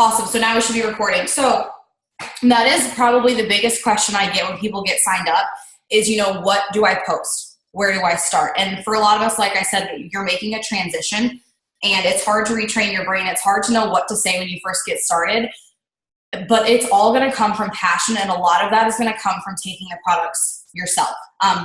Awesome. So now we should be recording. So that is probably the biggest question I get when people get signed up is, what do I post? Where do I start? And for a lot of us, like I said, you're making a transition and it's hard to retrain your brain. It's hard to know what to say when you first get started, but it's all going to come from passion. And a lot of that is going to come from taking the products yourself,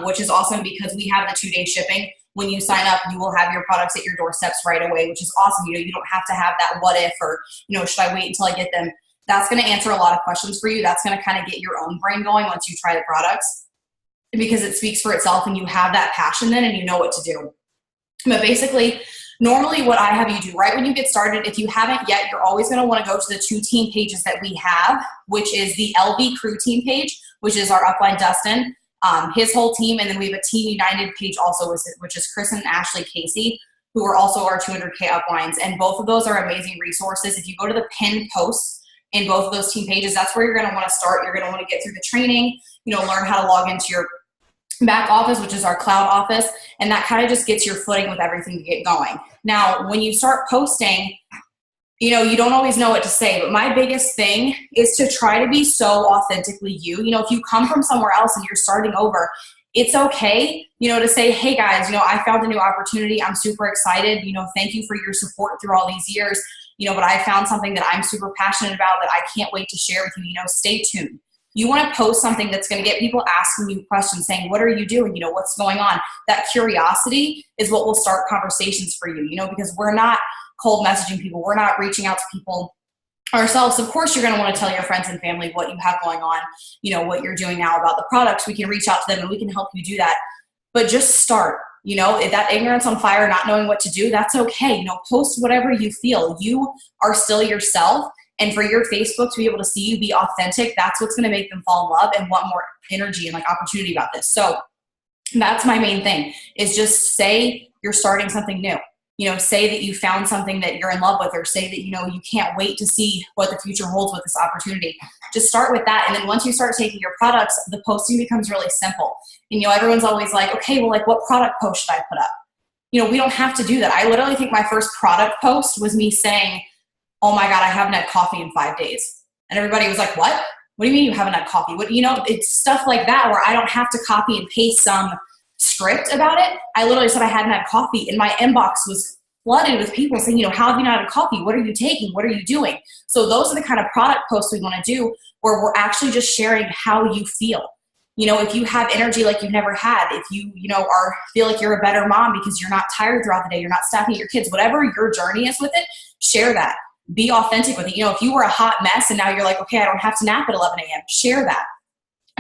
which is awesome because we have the 2-day shipping. When you sign up, you will have your products at your doorsteps right away, which is awesome. You don't have to have that what if or, should I wait until I get them? That's going to answer a lot of questions for you. That's going to kind of get your own brain going once you try the products because it speaks for itself and you have that passion then and you know what to do. But basically, normally what I have you do right when you get started, if you haven't yet, you're always going to want to go to the 2 team pages that we have, which is the LV Crew team page, which is our upline Dustin, his whole team, and then we have a Team United page also, which is Chris and Ashley Casey, who are also our 200K uplines. And both of those are amazing resources. If you go to the pinned posts in both of those team pages, that's where you're going to want to start. You're going to want to get through the training, learn how to log into your back office, which is our cloud office. And that kind of just gets your footing with everything to get going. Now, when you start posting, you don't always know what to say, but my biggest thing is to try to be so authentically you. If you come from somewhere else and you're starting over, it's okay, to say, hey guys, I found a new opportunity. I'm super excited. Thank you for your support through all these years. But I found something that I'm super passionate about that I can't wait to share with you. Stay tuned. You want to post something that's going to get people asking you questions, saying, what are you doing? What's going on? That curiosity is what will start conversations for you, because we're not cold messaging people. We're not reaching out to people ourselves. Of course, you're going to want to tell your friends and family what you have going on, what you're doing now about the products. We can reach out to them and we can help you do that. But just start, that ignorance on fire, not knowing what to do, that's okay. Post whatever you feel. You are still yourself. And for your Facebook to be able to see you be authentic, that's what's going to make them fall in love and want more energy and opportunity about this. So that's my main thing is just say you're starting something new. Say that you found something that you're in love with, or say that, you can't wait to see what the future holds with this opportunity. Just start with that. And then once you start taking your products, the posting becomes really simple. And, everyone's always like, okay, well, what product post should I put up? We don't have to do that. I literally think my first product post was me saying, oh my God, I haven't had coffee in 5 days. And everybody was like, what? What do you mean you haven't had coffee? It's stuff like that where I don't have to copy and paste some script about it. I literally said I hadn't had coffee and my inbox was flooded with people saying, how have you not had coffee? What are you taking? What are you doing? So those are the kind of product posts we want to do where we're actually just sharing how you feel. If you have energy like you've never had, if you, feel like you're a better mom because you're not tired throughout the day, you're not snapping at your kids, whatever your journey is with it, share that. Be authentic with it. If you were a hot mess and now you're like, okay, I don't have to nap at 11 a.m., share that.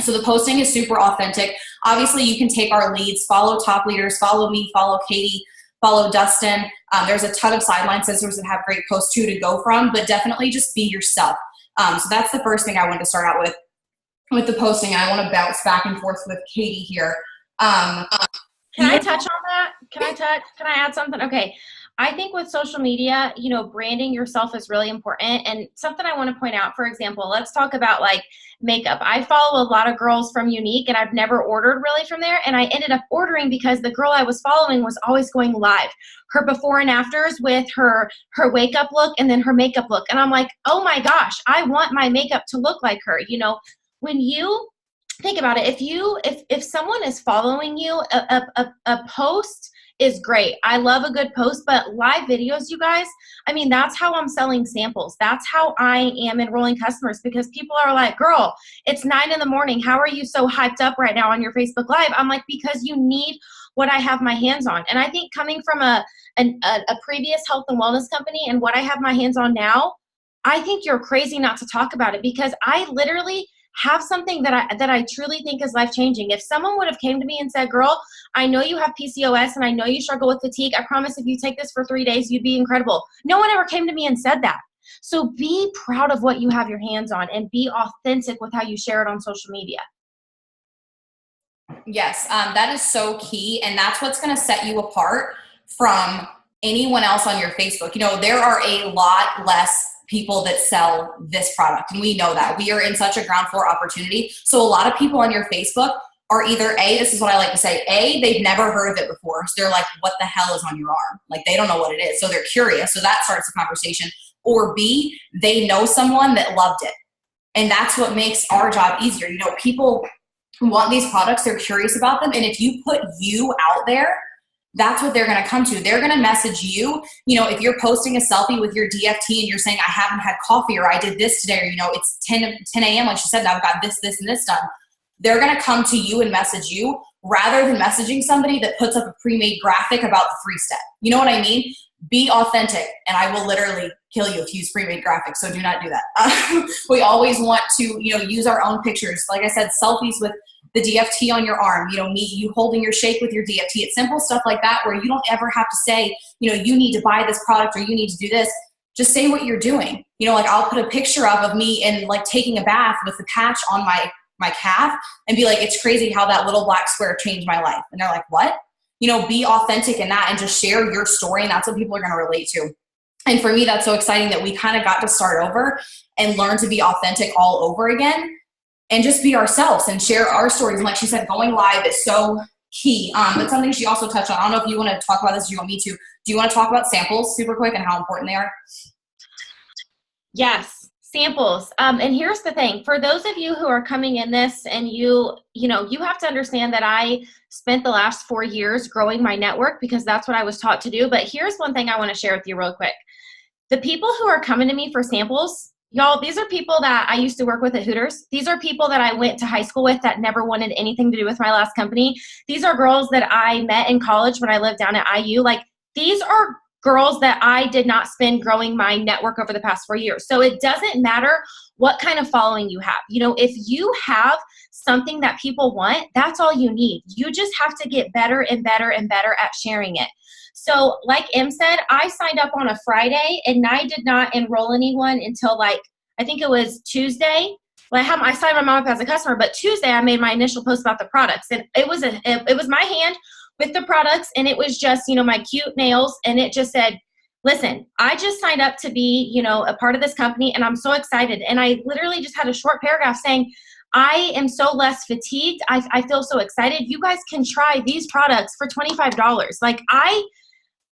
So the posting is super authentic. Obviously, you can take our leads, follow top leaders, follow me, follow Katie, follow Dustin. There's a ton of sideline sisters that have great posts too to go from, but definitely just be yourself. So that's the first thing I wanted to start out with the posting. And I want to bounce back and forth with Katie here. Can I touch on that? Can I add something? Okay. I think with social media, branding yourself is really important. And something I want to point out, for example, let's talk about makeup. I follow a lot of girls from Younique and I've never ordered really from there. And I ended up ordering because the girl I was following was always going live. Her before and afters with her wake up look and then her makeup look. And I'm like, oh my gosh, I want my makeup to look like her. When you think about it, if someone is following you, a post is great. I love a good post, but live videos, you guys, that's how I'm selling samples. That's how I am enrolling customers because people are like, girl, it's 9 a.m. How are you so hyped up right now on your Facebook Live? I'm like, because you need what I have my hands on. And I think coming from a previous health and wellness company and what I have my hands on now, I think you're crazy not to talk about it because I literally have something that I truly think is life-changing. If someone would have came to me and said, girl, I know you have PCOS and I know you struggle with fatigue. I promise if you take this for 3 days, you'd be incredible. No one ever came to me and said that. So be proud of what you have your hands on and be authentic with how you share it on social media. Yes, that is so key. And that's what's going to set you apart from anyone else on your Facebook. There are a lot less people that sell this product. And we know that. We are in such a ground floor opportunity. So a lot of people on your Facebook are either this is what I like to say, they've never heard of it before. So they're like, what the hell is on your arm? They don't know what it is. So they're curious. So that starts the conversation. or B, they know someone that loved it. And that's what makes our job easier. You know, people want these products, they're curious about them. And if you put you out there, that's what they're going to come to. They're going to message you. You know, if you're posting a selfie with your DFT and you're saying, I haven't had coffee, or I did this today, or, you know, it's 10 a.m. like she said, and I've got this, this, and this done. They're going to come to you and message you rather than messaging somebody that puts up a pre-made graphic about the 3-step. You know what I mean? Be authentic, and I will literally kill you if you use pre-made graphics, so do not do that. We always want to, you know, use our own pictures. Like I said, selfies with the DFT on your arm, you know, you holding your shake with your DFT. It's simple stuff like that where you don't ever have to say, you know, you need to buy this product or you need to do this. Just say what you're doing. You know, like I'll put a picture up of me and like taking a bath with the patch on my calf and be like, it's crazy how that little black square changed my life. And they're like, what? You know, be authentic in that and just share your story. And that's what people are going to relate to. And for me, that's so exciting that we kind of got to start over and learn to be authentic all over again and just be ourselves and share our stories. And like she said, going live is so key. But something she also touched on, I don't know if you want to talk about this, do you want me to? Do you want to talk about samples super quick and how important they are? Yes, samples. And here's the thing, for those of you who are coming in this and you have to understand that I spent the last 4 years growing my network because that's what I was taught to do. But here's one thing I want to share with you real quick. The people who are coming to me for samples, y'all, these are people that I used to work with at Hooters. These are people that I went to high school with that never wanted anything to do with my last company. These are girls that I met in college when I lived down at IU. Like, these are girls that I did not spend growing my network over the past 4 years. So it doesn't matter what kind of following you have. You know, if you have something that people want, that's all you need. You just have to get better and better and better at sharing it. So like Em said, I signed up on a Friday and I did not enroll anyone until like, I think it was Tuesday. Well, I signed my mom up as a customer, but Tuesday I made my initial post about the products, and it was my hand with the products, and it was just, you know, my cute nails, and it just said, listen, I just signed up to be, you know, a part of this company, and I'm so excited. And I literally just had a short paragraph saying, I am so less fatigued. I feel so excited. You guys can try these products for $25. Like,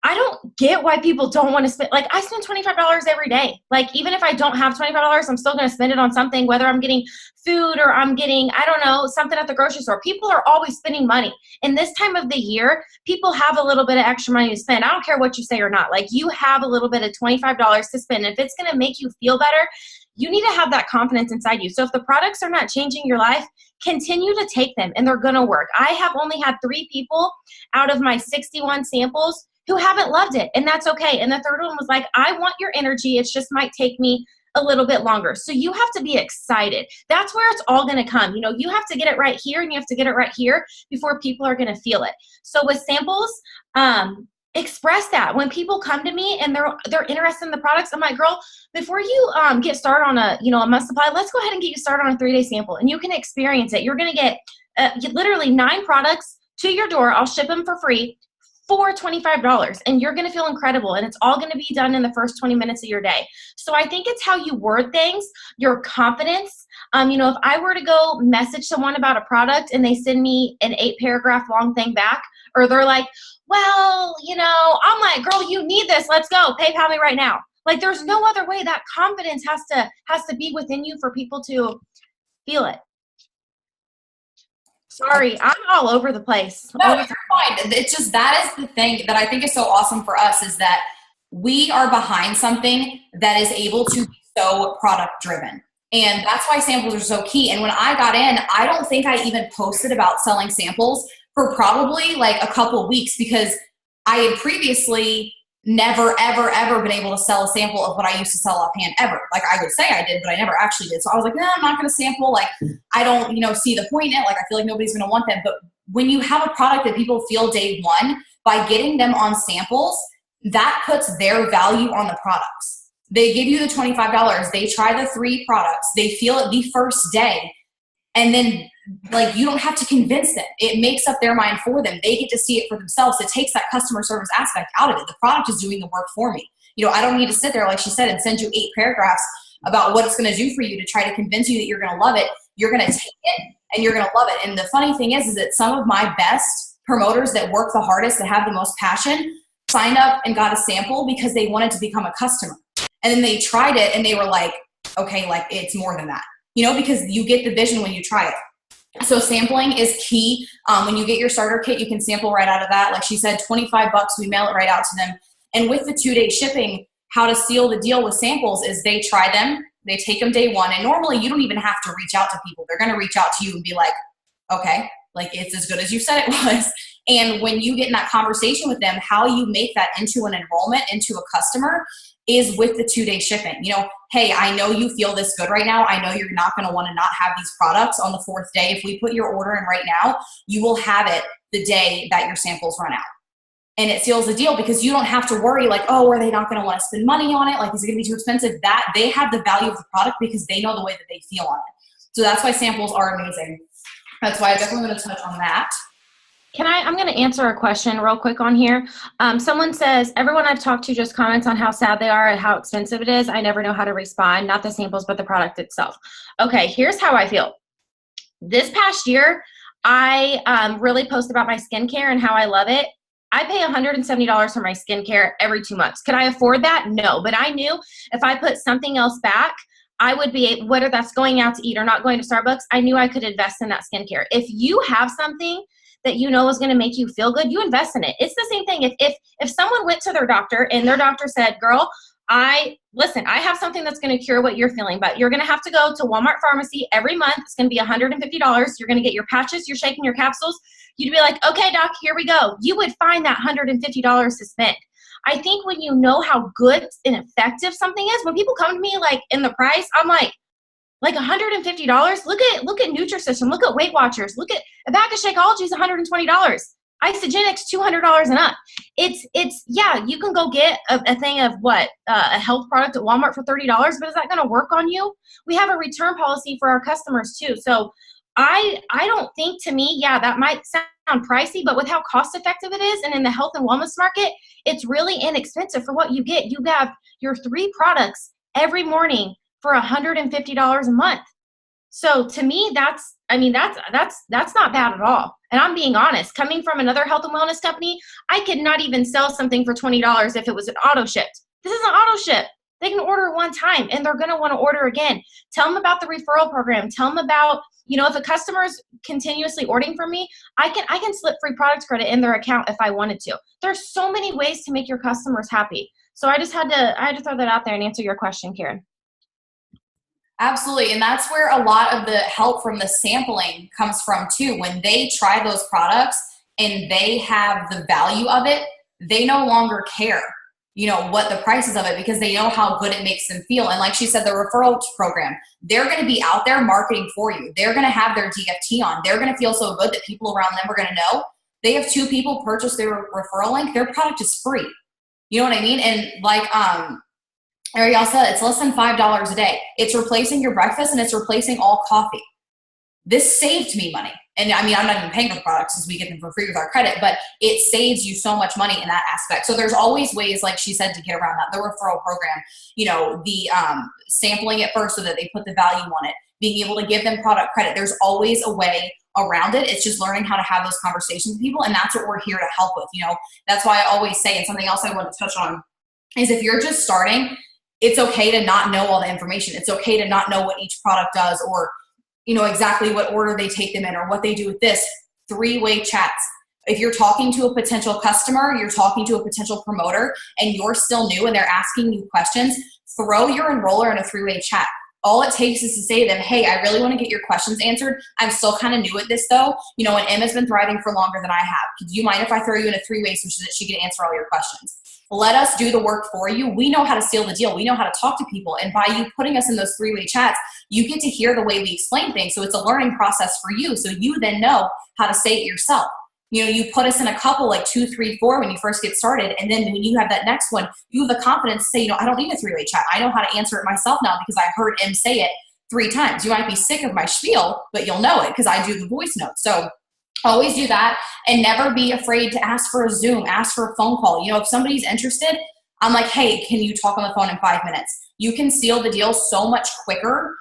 I don't get why people don't want to spend, like, I spend $25 every day. Like, even if I don't have $25, I'm still going to spend it on something, whether I'm getting food or I'm getting, I don't know, something at the grocery store. People are always spending money. In this time of the year, people have a little bit of extra money to spend. I don't care what you say or not. Like, you have a little bit of $25 to spend. If it's going to make you feel better, you need to have that confidence inside you. So if the products are not changing your life, continue to take them and they're going to work. I have only had 3 people out of my 61 samples who haven't loved it, and that's okay. And the third one was like, I want your energy. It just might take me a little bit longer. So you have to be excited. That's where it's all going to come. You know, you have to get it right here and you have to get it right here before people are going to feel it. So with samples, express that. When people come to me and they're interested in the products, I'm like, girl, before you get started on a must supply, let's go ahead and get you started on a 3-day sample, and you can experience it. You're going to get literally 9 products to your door. I'll ship them for free for $25, and you're going to feel incredible, and it's all going to be done in the first 20 minutes of your day. So I think it's how you word things, your confidence. You know, if I were to go message someone about a product and they send me an 8-paragraph long thing back, or they're like, well, you know, I'm like, girl, you need this. Let's go. PayPal me right now. Like, there's no other way. That confidence has to be within you for people to feel it. Sorry, I'm all over the place. No, you're fine. It's just, that is the thing that I think is so awesome for us, is that we are behind something that is able to be so product driven. And that's why samples are so key. And when I got in, I don't think I even posted about selling samples for probably like a couple weeks, because I had previously never, ever, ever been able to sell a sample of what I used to sell offhand ever. Like, I would say I did, but I never actually did. So I was like, no, I'm not going to sample. Like, I don't, see the point in it. Like, I feel like nobody's going to want them. But when you have a product that people feel day one, by getting them on samples, that puts their value on the products. They give you the $25. They try the 3 products. They feel it the first day. And then, like, you don't have to convince them. It makes up their mind for them. They get to see it for themselves. It takes that customer service aspect out of it. The product is doing the work for me. I don't need to sit there, like she said, and send you 8 paragraphs about what it's going to do for you to try to convince you that you're going to love it. You're going to take it and you're going to love it. And the funny thing is that some of my best promoters that work the hardest, that have the most passion, signed up and got a sample because they wanted to become a customer. And then they tried it and they were like, okay, like it's more than that, you know, because you get the vision when you try it. So sampling is key. When you get your starter kit, you can sample right out of that. Like she said, $25, we mail it right out to them. And with the 2-day shipping, how to seal the deal with samples is they try them, they take them day one. And normally you don't even have to reach out to people. They're going to reach out to you and be like, okay, like it's as good as you said it was. And when you get in that conversation with them, how you make that into an enrollment, into a customer, is with the 2-day shipping. You know, hey, I know you feel this good right now. I know you're not going to want to not have these products on the 4th day. If we put your order in right now, you will have it the day that your samples run out. And it seals the deal because you don't have to worry like, oh, are they not going to want to spend money on it? Like, is it going to be too expensive? That they have the value of the product because they know the way that they feel on it. So that's why samples are amazing. That's why I definitely want to touch on that. I'm going to answer a question real quick on here. Someone says, everyone I've talked to just comments on how sad they are and how expensive it is. I never know how to respond, not the samples, but the product itself. Okay, here's how I feel. This past year, I really post about my skincare and how I love it. I pay $170 for my skincare every 2 months. Could I afford that? No, but I knew if I put something else back, I would be, whether that's going out to eat or not going to Starbucks, I knew I could invest in that skincare. If you have something that you know is going to make you feel good, you invest in it. It's the same thing. If someone went to their doctor and their doctor said, girl, I have something that's going to cure what you're feeling, but you're going to have to go to Walmart pharmacy every month. It's going to be $150. You're going to get your patches, your shaking, your capsules. You'd be like, okay, doc, here we go. You would find that $150 to spend. I think when you know how good and effective something is, when people come to me like in the price, I'm like $150. Look at Nutrisystem. Look at Weight Watchers. Look at a bag of Shakeology is $120. Isagenix $200 and up. It's yeah. You can go get a thing of a health product at Walmart for $30, but is that going to work on you? We have a return policy for our customers too. So I don't think, to me, yeah, that might sound pricey, but with how cost effective it is and in the health and wellness market, it's really inexpensive for what you get. You have your 3 products every morning for $150 a month. So to me, that's not bad at all. And I'm being honest, coming from another health and wellness company, I could not even sell something for $20 if it was an auto shipped. This is an auto ship. They can order one time and they're going to want to order again. Tell them about the referral program. Tell them about, if a customer's continuously ordering from me, I can slip free product credit in their account if I wanted to. There's so many ways to make your customers happy. So I had to throw that out there and answer your question, Karen. Absolutely. And that's where a lot of the help from the sampling comes from too. When they try those products and they have the value of it, they no longer care, what the price is of it, because they know how good it makes them feel. And like she said, the referral program, they're going to be out there marketing for you. They're going to have their DFT on. They're going to feel so good that people around them are going to know. They have 2 people purchase their referral link. Their product is free. You know what I mean? And like, Ariel said, it's less than $5 a day. It's replacing your breakfast and it's replacing all coffee. This saved me money. And I mean, I'm not even paying for the products because we get them for free with our credit, but it saves you so much money in that aspect. So there's always ways, like she said, to get around that. The referral program, the sampling it first so that they put the value on it, being able to give them product credit. There's always a way around it. It's just learning how to have those conversations with people. And that's what we're here to help with. That's why I always say, and something else I want to touch on is if you're just starting, it's okay to not know all the information. It's okay to not know what each product does or, exactly what order they take them in or what they do with this. 3-way chats. If you're talking to a potential customer, you're talking to a potential promoter, and you're still new and they're asking you questions, throw your enroller in a 3-way chat. All it takes is to say to them, hey, I really want to get your questions answered. I'm still kind of new at this though. And Emma's been thriving for longer than I have. Do you mind if I throw you in a 3-way so that she can answer all your questions? Let us do the work for you. We know how to seal the deal. We know how to talk to people. And by you putting us in those 3-way chats, you get to hear the way we explain things. So it's a learning process for you. So you then know how to say it yourself. You put us in a couple like 2, 3, 4 when you first get started. And then when you have that next one, you have the confidence to say, I don't need a 3-way chat. I know how to answer it myself now because I heard Em say it 3 times. You might be sick of my spiel, but you'll know it because I do the voice note. So always do that and never be afraid to ask for a Zoom, ask for a phone call. If somebody's interested, I'm like, hey, can you talk on the phone in 5 minutes? You can seal the deal so much quicker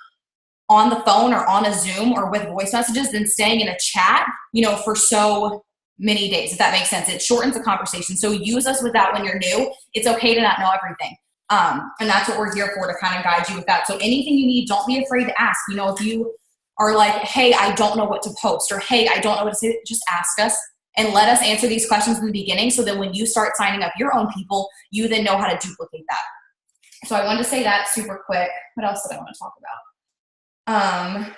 on the phone or on a Zoom or with voice messages than staying in a chat, for so many days, if that makes sense. It shortens the conversation. So use us with that when you're new. It's okay to not know everything. And that's what we're here for, to kind of guide you with that. So anything you need, don't be afraid to ask. You know, if you are like, hey, I don't know what to post, or hey, I don't know what to say, just ask us and let us answer these questions in the beginning. So then when you start signing up your own people, you then know how to duplicate that. So I wanted to say that super quick. What else did I want to talk about?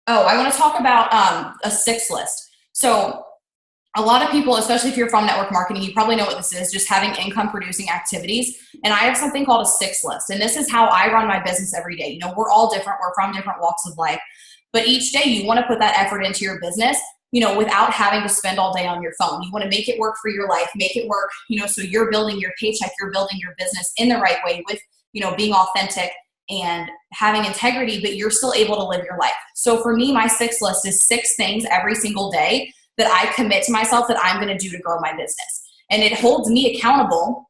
I want to talk about a 6 list. So a lot of people, especially if you're from network marketing, you probably know what this is, just having income producing activities. And I have something called a 6 list. And this is how I run my business every day. You know, we're all different. We're from different walks of life. But each day you want to put that effort into your business, you know, without having to spend all day on your phone. You want to make it work for your life, make it work, you know, so you're building your paycheck, you're building your business in the right way with, you know, being authentic and having integrity, but you're still able to live your life. So for me, my 6 list is 6 things every single day that I commit to myself that I'm going to do to grow my business. And it holds me accountable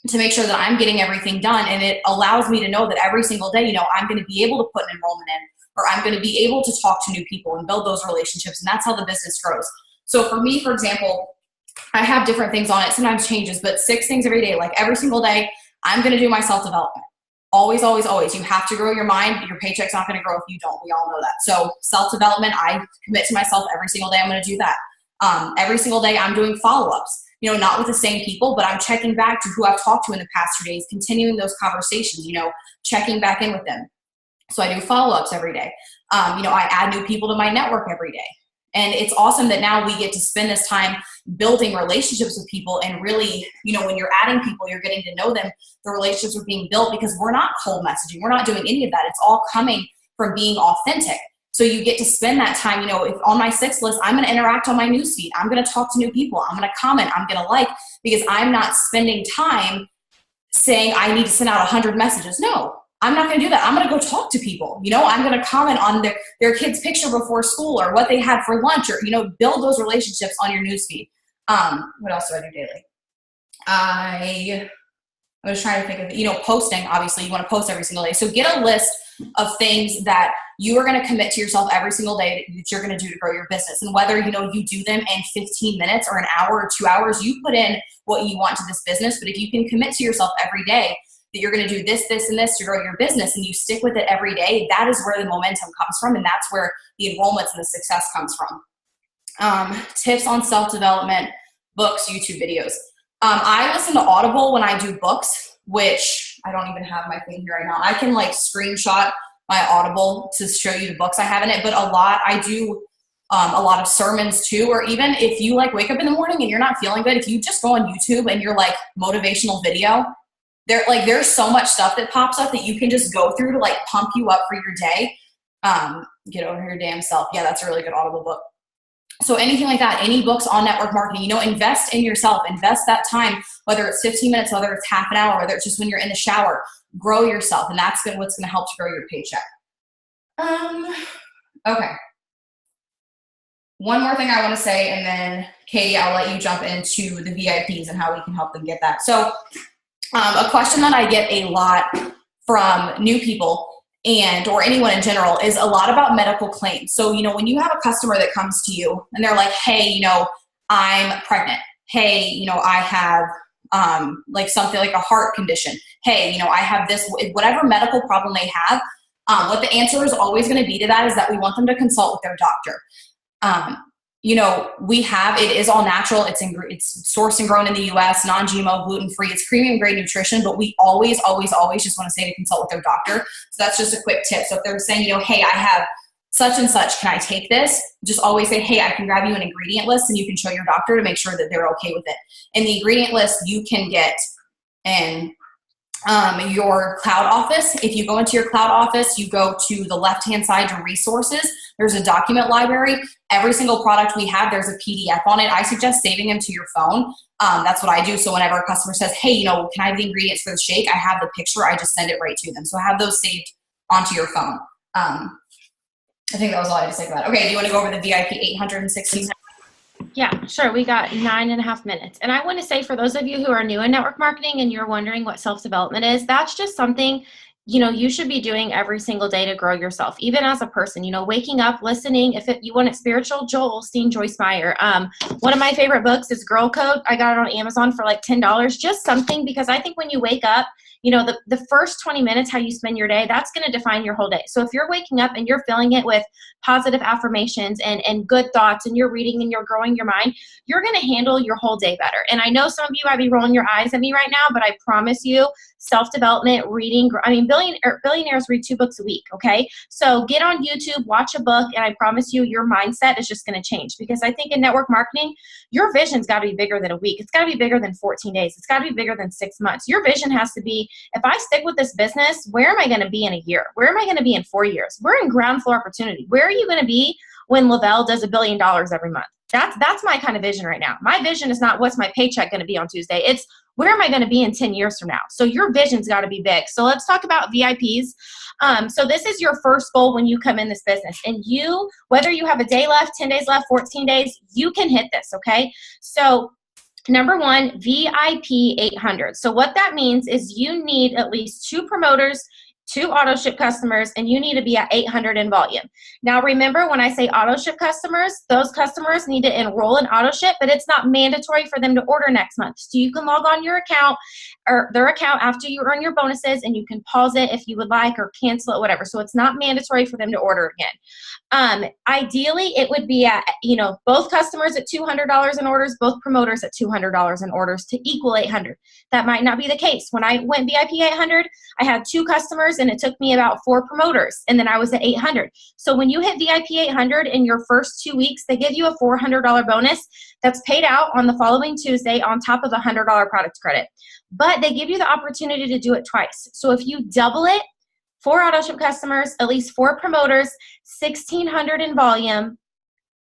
to make sure that I'm getting everything done. And it allows me to know that every single day, you know, I'm going to be able to put an enrollment in, or I'm going to be able to talk to new people and build those relationships. And that's how the business grows. So for me, for example, I have different things on it. Sometimes changes, but 6 things every day. Like every single day, I'm going to do my self-development. Always, always, always. You have to grow your mind. Your paycheck's not going to grow if you don't. We all know that. So self-development, I commit to myself every single day. I'm going to do that. Every single day I'm doing follow-ups, you know, not with the same people, but I'm checking back to who I've talked to in the past 2 days, continuing those conversations, you know, checking back in with them. So I do follow-ups every day. You know, I add new people to my network every day. And it's awesome that now we get to spend this time building relationships with people. And really, you know, when you're adding people, you're getting to know them. The relationships are being built because we're not cold messaging. We're not doing any of that. It's all coming from being authentic. So you get to spend that time, you know, if on my 6 list, I'm going to interact on my newsfeed. I'm going to talk to new people. I'm going to comment. I'm going to like, because I'm not spending time saying I need to send out 100 messages. No, I'm not going to do that. I'm going to go talk to people. You know, I'm going to comment on their kid's picture before school or what they had for lunch, or, you know, build those relationships on your newsfeed. What else do I do daily? I was trying to think of, you know, posting. Obviously, you want to post every single day. So get a list of things that you are going to commit to yourself every single day that you're going to do to grow your business. And whether, you know, you do them in 15 minutes or an hour or 2 hours, you put in what you want to this business. But if you can commit to yourself every day that you're going to do this, this, and this to grow your business, and you stick with it every day, that is where the momentum comes from. And that's where the enrollments and the success comes from. Tips on self-development, books, YouTube videos. I listen to Audible when I do books, which I don't even have my thing here right now. I can like screenshot my Audible to show you the books I have in it, but I do a lot of sermons too, or even if you like wake up in the morning and you're not feeling good, if you just go on YouTube and you're like motivational video, there's so much stuff that pops up that you can just go through to like pump you up for your day. Get over your damn self. Yeah, that's a really good Audible book. So anything like that, any books on network marketing, you know, invest in yourself, invest that time, whether it's 15 minutes, whether it's half an hour, whether it's just when you're in the shower, grow yourself. And that's what's going to help to grow your paycheck. Okay. One more thing I want to say, and then Katie, I'll let you jump into the VIPs and how we can help them get that. So a question that I get a lot from new people or anyone in general is a lot about medical claims. So, you know, when you have a customer that comes to you and they're like, hey, you know, I'm pregnant. Hey, you know, I have like something like a heart condition. Hey, you know, I have this, whatever medical problem they have, what the answer is always going to be to that is that we want them to consult with their doctor. You know, it is all natural. It's sourced and grown in the US, non-GMO, gluten-free. It's premium grade nutrition, but we always, always, always just want to say to consult with their doctor. So that's just a quick tip. So if they're saying, you know, hey, I have such and such, can I take this? Just always say, hey, I can grab you an ingredient list and you can show your doctor to make sure that they're okay with it. And the ingredient list you can get in your cloud office. If you go into your cloud office, you go to the left-hand side to resources. There's a document library. Every single product we have, there's a PDF on it. I suggest saving them to your phone. That's what I do. So whenever a customer says, hey, you know, can I have the ingredients for the shake? I have the picture. I just send it right to them. So have those saved onto your phone. I think that was all I had to say about it. Okay, do you want to go over the VIP 816? Yeah, sure. We got 9.5 minutes. And I want to say for those of you who are new in network marketing and you're wondering what self-development is, that's just something, you know, you should be doing every single day to grow yourself, even as a person, you know, waking up, listening. If you want it spiritual, Joel Osteen, Joyce Meyer. One of my favorite books is Girl Code. I got it on Amazon for like $10, just something, because I think when you wake up You know, the first 20 minutes, how you spend your day, that's going to define your whole day. So if you're waking up and you're filling it with positive affirmations and good thoughts, and you're reading and you're growing your mind, you're going to handle your whole day better. And I know some of you might be rolling your eyes at me right now, but I promise you, self-development, reading, I mean, billionaires read 2 books a week, okay? So get on YouTube, watch a book, and I promise you, your mindset is just going to change. Because I think in network marketing, your vision's got to be bigger than a week. It's got to be bigger than 14 days. It's got to be bigger than 6 months. Your vision has to be, if I stick with this business, where am I going to be in a year? Where am I going to be in 4 years? We're in ground floor opportunity. Where are you going to be when Lavelle does $1 billion every month? That's my kind of vision right now. My vision is not what's my paycheck going to be on Tuesday. It's where am I going to be in 10 years from now? So your vision's got to be big. So let's talk about VIPs. So this is your first goal when you come in this business. And you, whether you have a day left, 10 days left, 14 days, you can hit this, okay? So number 1, VIP 800. So what that means is you need at least 2 promoters, 2 auto ship customers, and you need to be at 800 in volume. Now remember, when I say auto ship customers, those customers need to enroll in auto ship, but it's not mandatory for them to order next month. So you can log on your account or their account after you earn your bonuses, and you can pause it if you would like or cancel it, whatever. So it's not mandatory for them to order again. Ideally, it would be at, you know, both customers at $200 in orders, both promoters at $200 in orders to equal 800. That might not be the case. When I went VIP 800, I had 2 customers and it took me about 4 promoters, and then I was at 800. So when you hit VIP 800 in your first 2 weeks, they give you a $400 bonus that's paid out on the following Tuesday on top of a $100 product credit. But they give you the opportunity to do it twice. So if you double it, 4 auto ship customers, at least 4 promoters, 1,600 in volume,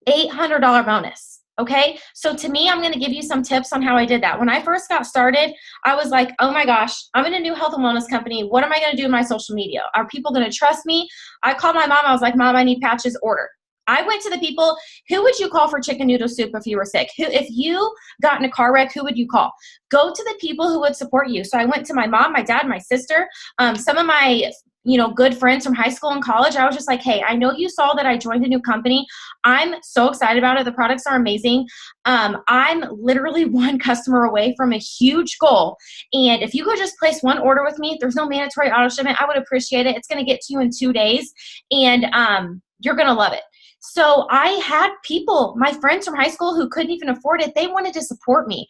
$800 bonus. Okay, so to me, I'm going to give you some tips on how I did that. When I first got started, I was like, oh my gosh, I'm in a new health and wellness company. What am I going to do in my social media? Are people going to trust me? I called my mom. I was like, Mom, I need patches, order. I went to the people. Who would you call for chicken noodle soup if you were sick? If you got in a car wreck, who would you call? Go to the people who would support you. So I went to my mom, my dad, my sister, some of my good friends from high school and college. I was just like, hey, I know you saw that I joined a new company. I'm so excited about it. The products are amazing. I'm literally 1 customer away from a huge goal. And if you could just place 1 order with me, there's no mandatory auto shipment. I would appreciate it. It's going to get to you in 2 days, and you're going to love it. So I had people, my friends from high school who couldn't even afford it, they wanted to support me.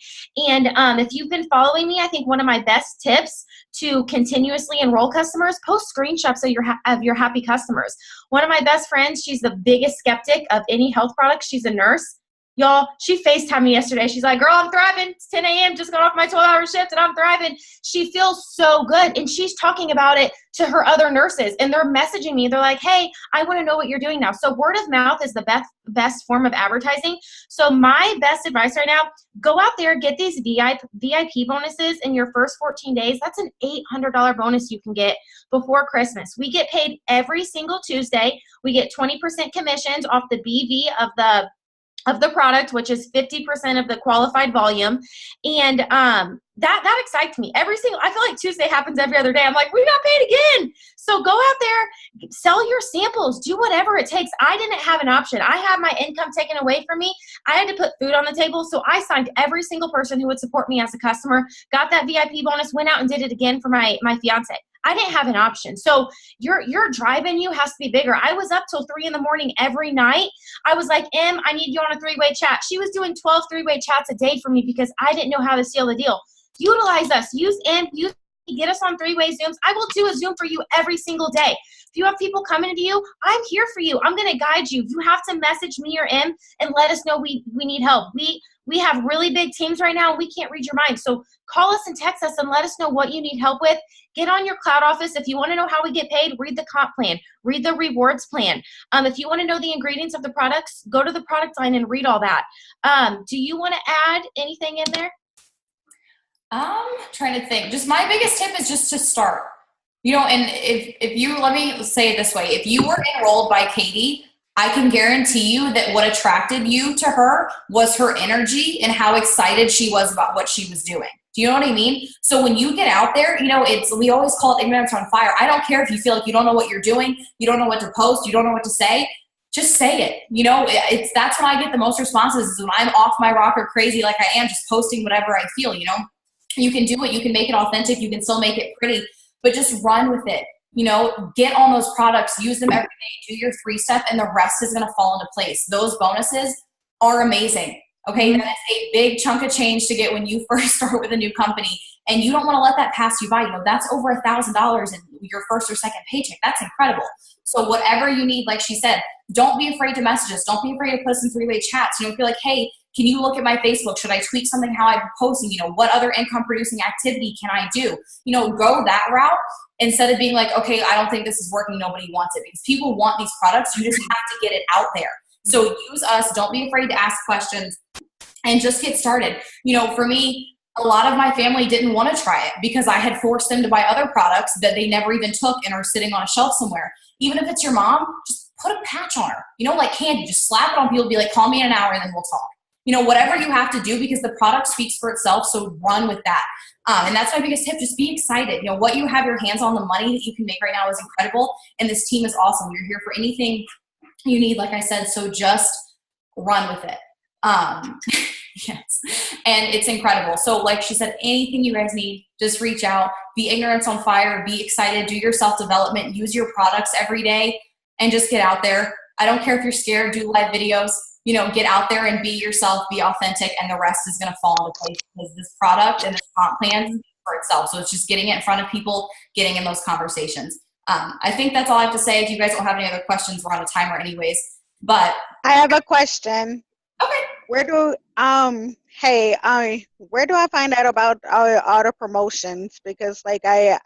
And if you've been following me, I think one of my best tips to continuously enroll customers, post screenshots of your happy customers. One of my best friends, she's the biggest skeptic of any health product. She's a nurse. Y'all, she FaceTimed me yesterday. She's like, girl, I'm thriving. It's 10 a.m. Just got off my 12-hour shift and I'm thriving. She feels so good. And she's talking about it to her other nurses. And they're messaging me. They're like, hey, I want to know what you're doing now. So word of mouth is the best form of advertising. So my best advice right now, go out there, get these VIP bonuses in your first 14 days. That's an $800 bonus you can get before Christmas. We get paid every single Tuesday. We get 20% commissions off the BV of the product, which is 50% of the qualified volume. And that excites me. I feel like Tuesday happens every other day. I'm like, we got paid again. So go out there, sell your samples, do whatever it takes. I didn't have an option. I had my income taken away from me. I had to put food on the table. So I signed every single person who would support me as a customer, got that VIP bonus, went out and did it again for my fiance. I didn't have an option. So your drive in you has to be bigger. I was up till 3 a.m. every night. I was like, I need you on a 3-way chat. She was doing 12 3-way chats a day for me because I didn't know how to seal the deal. Utilize us. Use get us on 3-way Zooms. I will do a Zoom for you every single day. If you have people coming to you, I'm here for you. I'm going to guide you. You have to message me or M and let us know we need help. We have really big teams right now. We can't read your mind. So call us and text us and let us know what you need help with. Get on your Cloud Office. If you want to know how we get paid, read the comp plan, read the rewards plan. If you want to know the ingredients of the products, go to the product line and read all that. Do you want to add anything in there? Trying to think. Just my biggest tip is just to start. And if you, let me say it this way. If you were enrolled by Katie, I can guarantee you that what attracted you to her was her energy and how excited she was about what she was doing. Do you know what I mean? So when you get out there, we always call it ignorance on fire. I don't care if you feel like you don't know what you're doing, you don't know what to post, you don't know what to say. Just say it. That's when I get the most responses is when I'm off my rocker crazy like I am, just posting whatever I feel, You can do it. You can make it authentic. You can still make it pretty, but just run with it. You know, get on those products, use them every day, do your 3-step, and the rest is going to fall into place. Those bonuses are amazing. Okay. That is a big chunk of change to get when you first start with a new company. And you don't want to let that pass you by. You know, that's over $1,000 in your first or second paycheck. That's incredible. So whatever you need, like she said, don't be afraid to message us. Don't be afraid to put us in 3-way chats. You know, feel like, hey, can you look at my Facebook? Should I tweak something how I'm posting? You know, what other income producing activity can I do? You know, go that route instead of being like, okay, I don't think this is working. Nobody wants it, because people want these products. You just have to get it out there. So use us. Don't be afraid to ask questions and just get started. You know, for me, a lot of my family didn't want to try it because I had forced them to buy other products that they never even took and are sitting on a shelf somewhere. Even if it's your mom, just put a patch on her. You know, like candy, just slap it on people, be like, call me in an hour and then we'll talk. You know, whatever you have to do, because the product speaks for itself. So run with that. And that's my biggest tip. Just be excited. You know, what you have your hands on, the money that you can make right now is incredible. And this team is awesome. You're here for anything you need, like I said. So just run with it. Yes. And it's incredible. So like she said, anything you guys need, just reach out. Be ignorance on fire. Be excited. Do your self-development. Use your products every day and just get out there. I don't care if you're scared. Do live videos. You know, get out there and be yourself. Be authentic, and the rest is going to fall into place, because this product and this comp plan for itself. So it's just getting it in front of people, getting in those conversations. I think that's all I have to say. If you guys don't have any other questions, we're on a timer anyways. But I have a question. Okay. Where do where do I find out about all the promotions? Because like I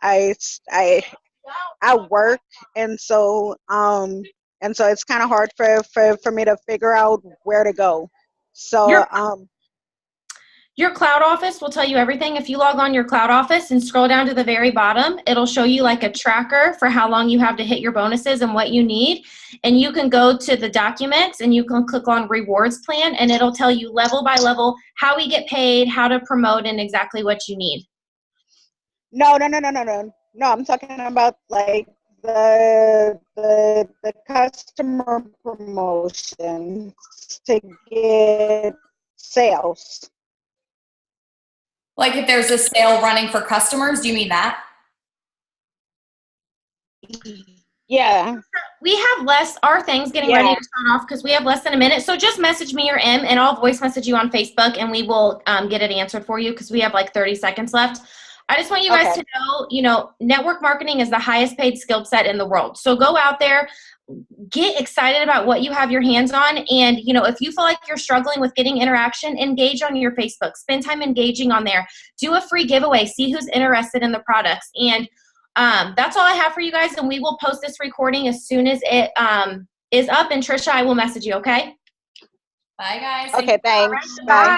work, and so it's kind of hard for me to figure out where to go. So your cloud office will tell you everything. If you log on your cloud office and scroll down to the very bottom, it'll show you like a tracker for how long you have to hit your bonuses and what you need. And you can go to the documents and you can click on rewards plan, and it'll tell you level by level how we get paid, how to promote, and exactly what you need. No. I'm talking about like the customer promotions to get sales. Like if there's a sale running for customers, do you mean that? Yeah. We have less, our thing's getting ready to start off because we have less than a minute. So just message me or M, and I'll voice message you on Facebook, and we will get it answered for you, because we have like 30 seconds left. I just want you guys to know, you know, network marketing is the highest paid skill set in the world. So go out there, get excited about what you have your hands on. And, you know, if you feel like you're struggling with getting interaction, engage on your Facebook. Spend time engaging on there. Do a free giveaway. See who's interested in the products. And that's all I have for you guys. And we will post this recording as soon as it is up. And Trisha, I will message you, okay? Bye, guys. Okay, thanks. Bye.